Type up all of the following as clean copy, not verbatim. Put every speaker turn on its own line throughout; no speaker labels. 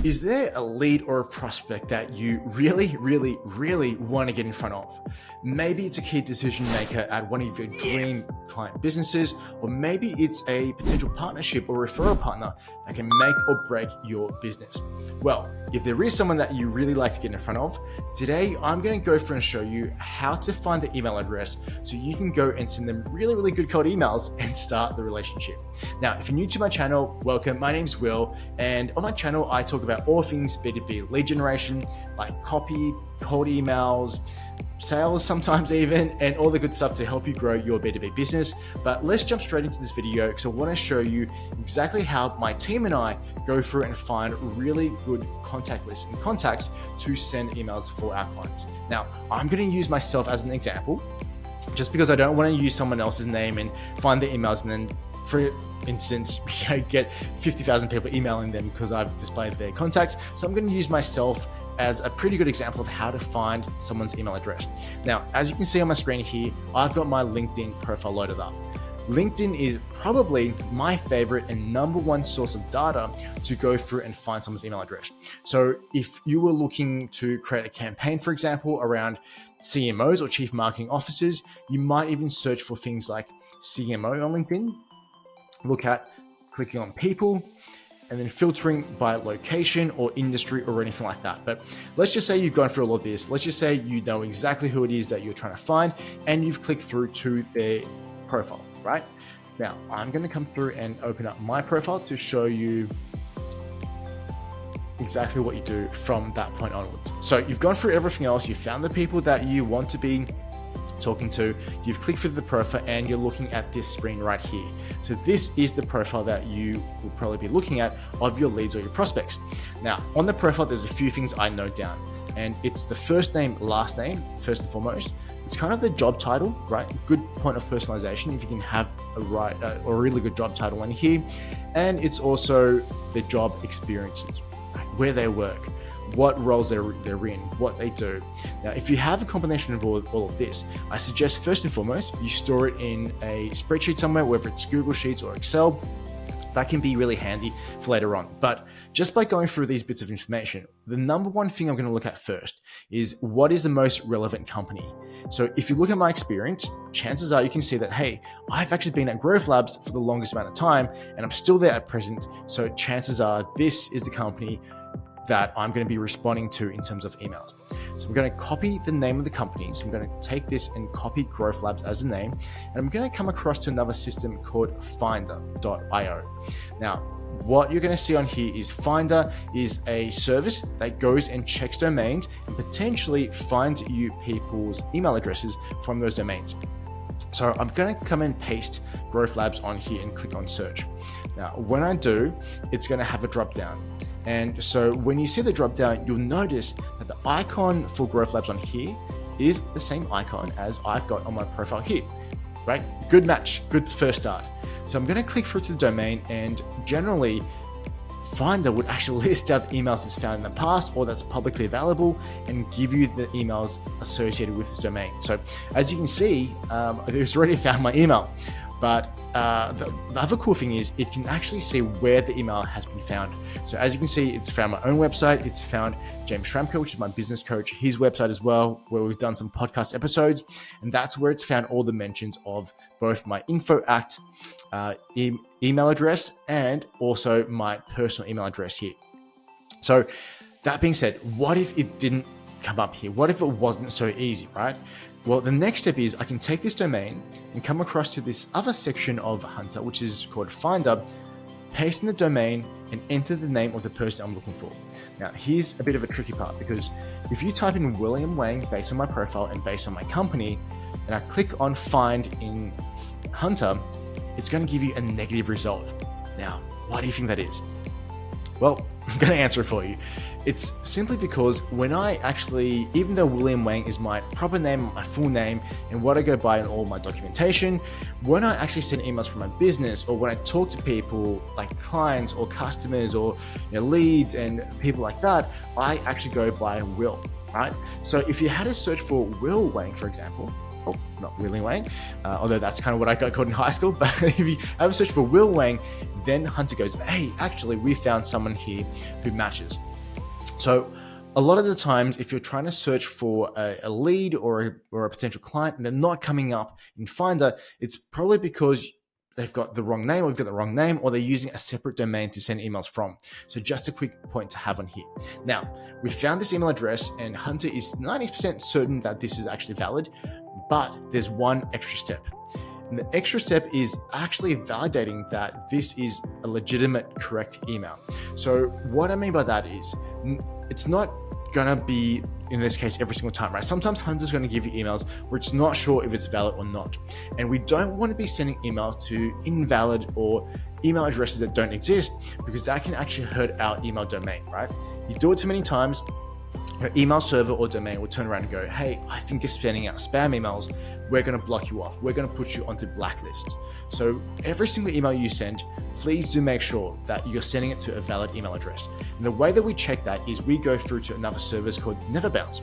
Is there a lead or a prospect that you really, really, really want to get in front of? Maybe it's a key decision maker at one of your dream client businesses, or maybe it's a potential partnership or referral partner that can make or break your business. Well, if there is someone that you really like to get in front of, today I'm going to go through and show you how to find the email address so you can go and send them really, really good cold emails and start the relationship. Now, if you're new to my channel, welcome. My name's Will, and on my channel, I talk about all things B2B lead generation, like copy, cold emails, sales sometimes even, and all the good stuff to help you grow your B2B business. But let's jump straight into this video because I want to show you exactly how my team and I go through and find really good contact lists and contacts to send emails for our clients. Now, I'm going to use myself as an example, just because I don't want to use someone else's name and find the emails and then, for instance, get 50,000 people emailing them because I've displayed their contacts. So I'm going to use myself as a pretty good example of how to find someone's email address. Now, as you can see on my screen here, I've got my LinkedIn profile loaded up. LinkedIn is probably my favorite and number one source of data to go through and find someone's email address. So if you were looking to create a campaign, for example, around CMOs or chief marketing officers, you might even search for things like CMO on LinkedIn, look at clicking on people, and then filtering by location or industry or anything like that. But let's just say you've gone through all of this. Let's just say you know exactly who it is that you're trying to find and you've clicked through to their profile, right? Now, I'm going to come through and open up my profile to show you exactly what you do from that point onwards. So you've gone through everything else. You've found the people that you want to be talking to, you've clicked through the profile and you're looking at this screen right here. So this is the profile that you will probably be looking at of your leads or your prospects. Now, on the profile, there's a few things I note down, and it's the first name, last name, first and foremost. It's kind of the job title, right? Good point of personalization if you can have a really good job title in here. And it's also the job experiences, right? Where they work, what roles they're in, what they do. Now, if you have a combination of all of this, I suggest first and foremost, you store it in a spreadsheet somewhere, whether it's Google Sheets or Excel. That can be really handy for later on. But just by going through these bits of information, the number one thing I'm going to look at first is what is the most relevant company. So if you look at my experience, chances are you can see that, hey, I've actually been at Growth Labs for the longest amount of time and I'm still there at present. So chances are this is the company that I'm going to be responding to in terms of emails. So I'm going to copy the name of the company. So I'm going to take this and copy Growth Labs as a name, and I'm going to come across to another system called Finder.io. Now, what you're going to see on here is Finder is a service that goes and checks domains and potentially finds you people's email addresses from those domains. So I'm going to come and paste Growth Labs on here and click on search. Now, when I do, it's going to have a drop down. And so when you see the drop down, you'll notice that the icon for Growth Labs on here is the same icon as I've got on my profile here, right? Good match, good first start. So I'm going to click through to the domain, and generally Finder would actually list out the emails that's found in the past or that's publicly available and give you the emails associated with this domain. So as you can see, it's already found my email. But the other cool thing is it can actually see where the email has been found. So as you can see, it's found my own website. It's found James Schramko, which is my business coach, his website as well, where we've done some podcast episodes. And that's where it's found all the mentions of both my InfoAct email address and also my personal email address here. So that being said, what if it didn't come up here? What if it wasn't so easy, right? Well, the next step is I can take this domain and come across to this other section of Hunter, which is called Finder, paste in the domain and enter the name of the person I'm looking for. Now, here's a bit of a tricky part, because if you type in William Wang based on my profile and based on my company, and I click on find in Hunter, it's going to give you a negative result. Now, why do you think that is? Well, I'm going to answer it for you. It's simply because when I actually, even though William Wang is my proper name, my full name, and what I go by in all my documentation, when I actually send emails from my business, or when I talk to people like clients or customers or leads and people like that, I actually go by Will, right? So if you had to search for Will Wang, for example, oh, not William Wang, although that's kind of what I got called in high school, but if you have a search for Will Wang, then Hunter goes, hey, actually, we found someone here who matches. So a lot of the times, if you're trying to search for a lead or a potential client and they're not coming up in Finder, it's probably because they've got the wrong name, or they've got the wrong name, or they're using a separate domain to send emails from. So just a quick point to have on here. Now, we found this email address and Hunter is 90% certain that this is actually valid, but there's one extra step. And the extra step is actually validating that this is a legitimate, correct email. So what I mean by that is, it's not gonna be, in this case, every single time, right? Sometimes Hunter's gonna give you emails where it's not sure if it's valid or not. And we don't wanna be sending emails to invalid or email addresses that don't exist, because that can actually hurt our email domain, right? You do it too many times, your email server or domain will turn around and go, hey, I think you're sending out spam emails. We're going to block you off. We're going to put you onto blacklists. So every single email you send, please do make sure that you're sending it to a valid email address. And the way that we check that is we go through to another service called NeverBounce.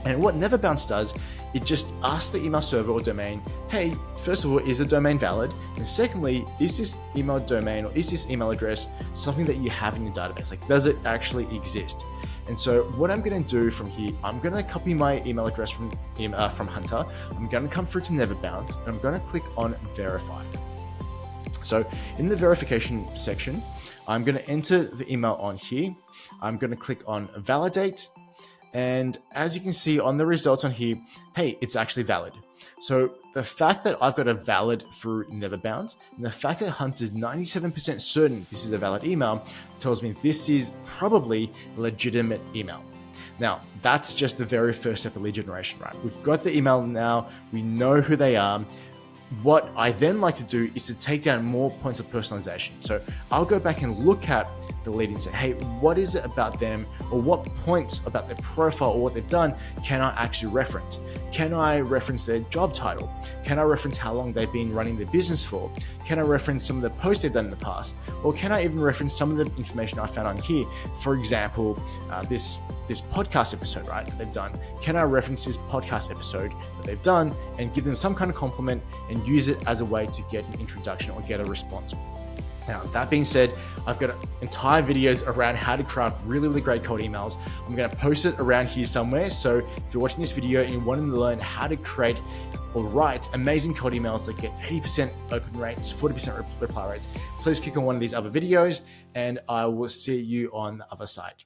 And what NeverBounce does, it just asks the email server or domain, hey, first of all, is the domain valid? And secondly, is this email domain or is this email address something that you have in your database? Like, does it actually exist? And so what I'm going to do from here, I'm going to copy my email address from Hunter. I'm going to come through to NeverBounce and I'm going to click on verify. So in the verification section, I'm going to enter the email on here. I'm going to click on validate. And as you can see on the results on here, hey, it's actually valid. So the fact that I've got a valid through NeverBounce, and the fact that Hunter's 97% certain this is a valid email, tells me this is probably a legitimate email. Now, that's just the very first step of lead generation, right? We've got the email now, we know who they are. What I then like to do is to take down more points of personalization. So I'll go back and look at the lead and say, hey, what is it about them, or what points about their profile or what they've done can I actually reference? Can I reference their job title? Can I reference how long they've been running their business for? Can I reference some of the posts they've done in the past? Or can I even reference some of the information I found on here? For example, this podcast episode, right, that they've done. Can I reference this podcast episode that they've done and give them some kind of compliment and use it as a way to get an introduction or get a response? Now, that being said, I've got entire videos around how to craft really, really great cold emails. I'm going to post it around here somewhere. So if you're watching this video and you're wanting to learn how to create or write amazing cold emails that get 80% open rates, 40% reply rates, please click on one of these other videos and I will see you on the other side.